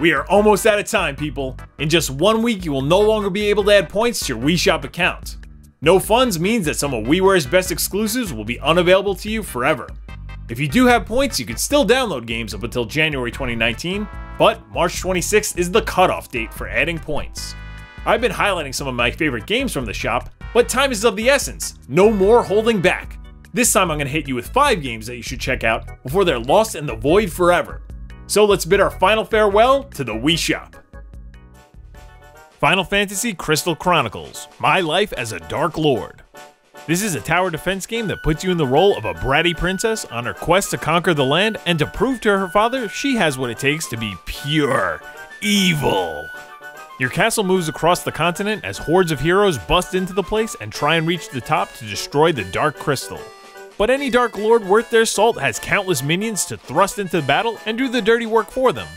We are almost out of time, people. In just 1 week, you will no longer be able to add points to your Wii Shop account. No funds means that some of WiiWare's best exclusives will be unavailable to you forever. If you do have points, you can still download games up until January 2019, but March 26th is the cutoff date for adding points. I've been highlighting some of my favorite games from the shop, but time is of the essence. No more holding back. This time I'm going to hit you with 5 games that you should check out before they're lost in the void forever. So let's bid our final farewell to the Wii Shop. Final Fantasy Crystal Chronicles: My Life as a Dark Lord. This is a tower defense game that puts you in the role of a bratty princess on her quest to conquer the land and to prove to her father she has what it takes to be pure evil. Your castle moves across the continent as hordes of heroes bust into the place and try and reach the top to destroy the Dark Crystal. But any Dark Lord worth their salt has countless minions to thrust into battle and do the dirty work for them.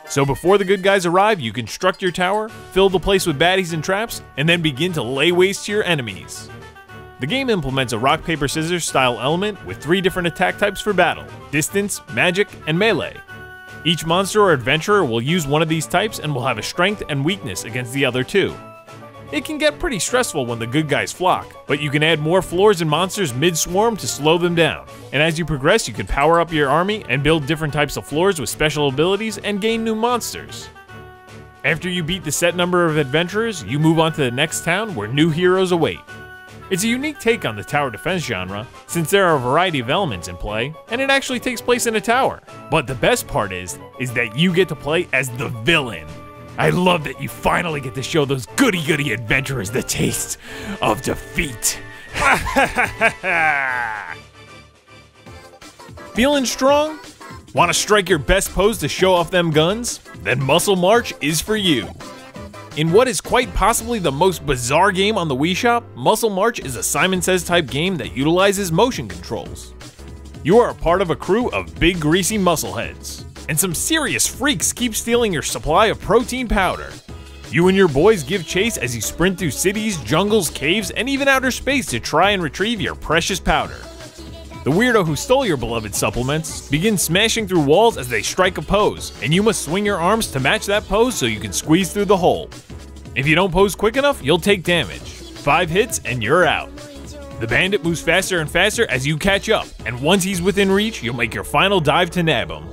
So before the good guys arrive, you construct your tower, fill the place with baddies and traps, and then begin to lay waste to your enemies. The game implements a rock, paper, scissors style element with 3 different attack types for battle: distance, magic, and melee. Each monster or adventurer will use one of these types and will have a strength and weakness against the other 2. It can get pretty stressful when the good guys flock, but you can add more floors and monsters mid-swarm to slow them down. And as you progress, you can power up your army and build different types of floors with special abilities and gain new monsters. After you beat the set number of adventurers, you move on to the next town where new heroes await. It's a unique take on the tower defense genre, since there are a variety of elements in play, and it actually takes place in a tower. But the best part is that you get to play as the villain. I love that you finally get to show those goody-goody adventurers the taste of defeat. Feeling strong? Want to strike your best pose to show off them guns? Then Muscle March is for you. In what is quite possibly the most bizarre game on the Wii Shop, Muscle March is a Simon Says type game that utilizes motion controls. You are a part of a crew of big greasy muscleheads, and some serious freaks keep stealing your supply of protein powder. You and your boys give chase as you sprint through cities, jungles, caves, and even outer space to try and retrieve your precious powder. The weirdo who stole your beloved supplements begins smashing through walls as they strike a pose, and you must swing your arms to match that pose so you can squeeze through the hole. If you don't pose quick enough, you'll take damage. 5 hits and you're out. The bandit moves faster and faster as you catch up, and once he's within reach, you'll make your final dive to nab him.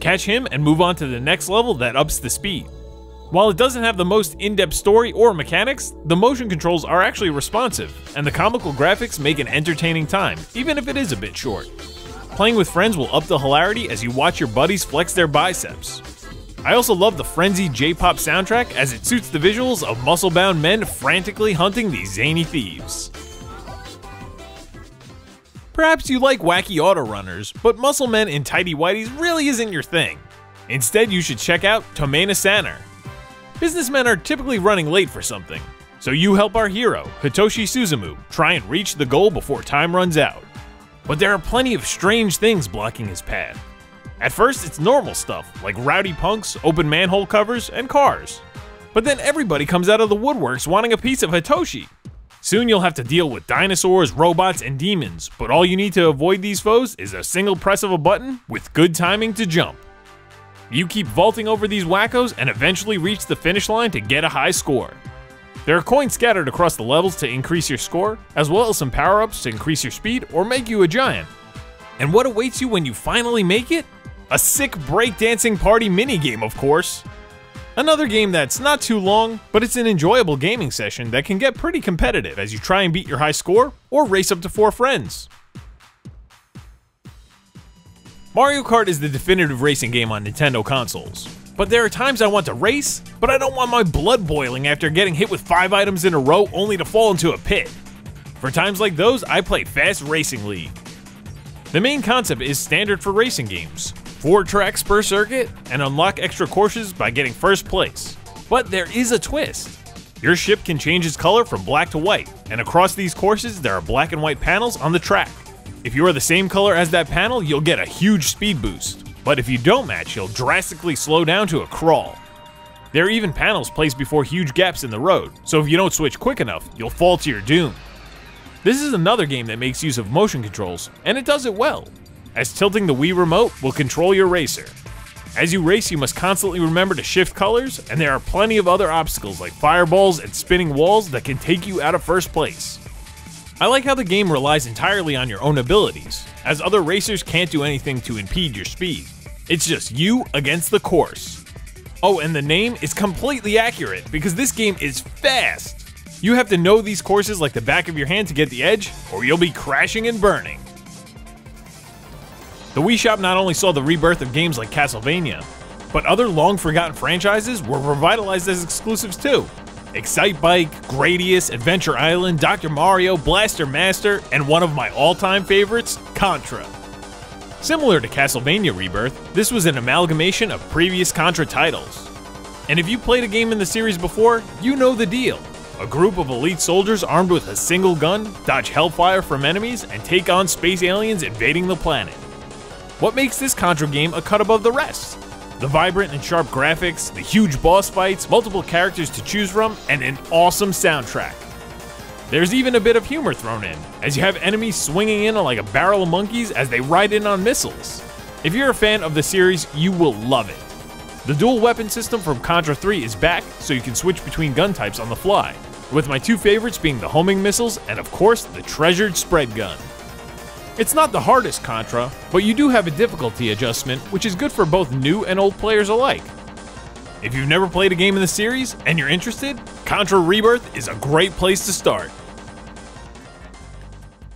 Catch him and move on to the next level that ups the speed. While it doesn't have the most in-depth story or mechanics, the motion controls are actually responsive, and the comical graphics make an entertaining time, even if it is a bit short. Playing with friends will up the hilarity as you watch your buddies flex their biceps. I also love the frenzied J-pop soundtrack as it suits the visuals of muscle-bound men frantically hunting these zany thieves. Perhaps you like wacky auto-runners, but muscle men in tighty whities really isn't your thing. Instead, you should check out Tomena Saner. Businessmen are typically running late for something, so you help our hero, Hitoshi Suzumu, try and reach the goal before time runs out. But there are plenty of strange things blocking his path. At first, it's normal stuff, like rowdy punks, open manhole covers, and cars. But then everybody comes out of the woodworks wanting a piece of Hitoshi. Soon you'll have to deal with dinosaurs, robots, and demons, but all you need to avoid these foes is a single press of a button with good timing to jump. You keep vaulting over these wackos and eventually reach the finish line to get a high score. There are coins scattered across the levels to increase your score, as well as some power-ups to increase your speed or make you a giant. And what awaits you when you finally make it? A sick breakdancing party minigame, of course. Another game that's not too long, but it's an enjoyable gaming session that can get pretty competitive as you try and beat your high score or race up to 4 friends. Mario Kart is the definitive racing game on Nintendo consoles. But there are times I want to race, but I don't want my blood boiling after getting hit with 5 items in a row only to fall into a pit. For times like those, I play Fast Racing League. The main concept is standard for racing games: 4 tracks per circuit, and unlock extra courses by getting first place. But there is a twist. Your ship can change its color from black to white, and across these courses there are black and white panels on the track. If you are the same color as that panel, you'll get a huge speed boost, but if you don't match, you'll drastically slow down to a crawl. There are even panels placed before huge gaps in the road, so if you don't switch quick enough, you'll fall to your doom. This is another game that makes use of motion controls, and it does it well, as tilting the Wii remote will control your racer. As you race, you must constantly remember to shift colors, and there are plenty of other obstacles like fireballs and spinning walls that can take you out of first place. I like how the game relies entirely on your own abilities, as other racers can't do anything to impede your speed. It's just you against the course. Oh, and the name is completely accurate because this game is fast. You have to know these courses like the back of your hand to get the edge, or you'll be crashing and burning. The Wii Shop not only saw the rebirth of games like Castlevania, but other long-forgotten franchises were revitalized as exclusives too. Excitebike, Gradius, Adventure Island, Dr. Mario, Blaster Master, and one of my all-time favorites, Contra. Similar to Castlevania Rebirth, this was an amalgamation of previous Contra titles. And if you played a game in the series before, you know the deal. A group of elite soldiers armed with a single gun dodge hellfire from enemies and take on space aliens invading the planet. What makes this Contra game a cut above the rest? The vibrant and sharp graphics, the huge boss fights, multiple characters to choose from, and an awesome soundtrack. There's even a bit of humor thrown in, as you have enemies swinging in like a barrel of monkeys as they ride in on missiles. If you're a fan of the series, you will love it. The dual weapon system from Contra 3 is back, so you can switch between gun types on the fly, with my two favorites being the homing missiles and of course the treasured spread gun. It's not the hardest Contra, but you do have a difficulty adjustment, which is good for both new and old players alike. If you've never played a game in the series and you're interested, Contra Rebirth is a great place to start.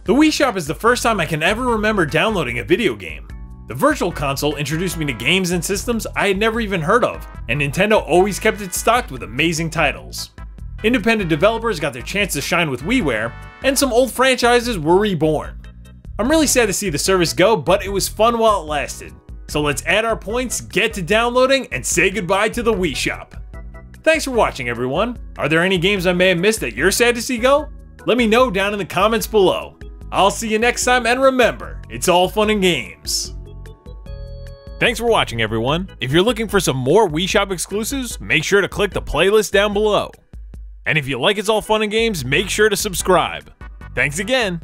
The Wii Shop is the first time I can ever remember downloading a video game. The Virtual Console introduced me to games and systems I had never even heard of, and Nintendo always kept it stocked with amazing titles. Independent developers got their chance to shine with WiiWare, and some old franchises were reborn. I'm really sad to see the service go, but it was fun while it lasted. So let's add our points, get to downloading, and say goodbye to the Wii Shop. Thanks for watching, everyone. Are there any games I may have missed that you're sad to see go? Let me know down in the comments below. I'll see you next time, and remember, it's all fun and games. Thanks for watching, everyone. If you're looking for some more Wii Shop exclusives, make sure to click the playlist down below. And if you like It's All Fun and Games, make sure to subscribe. Thanks again.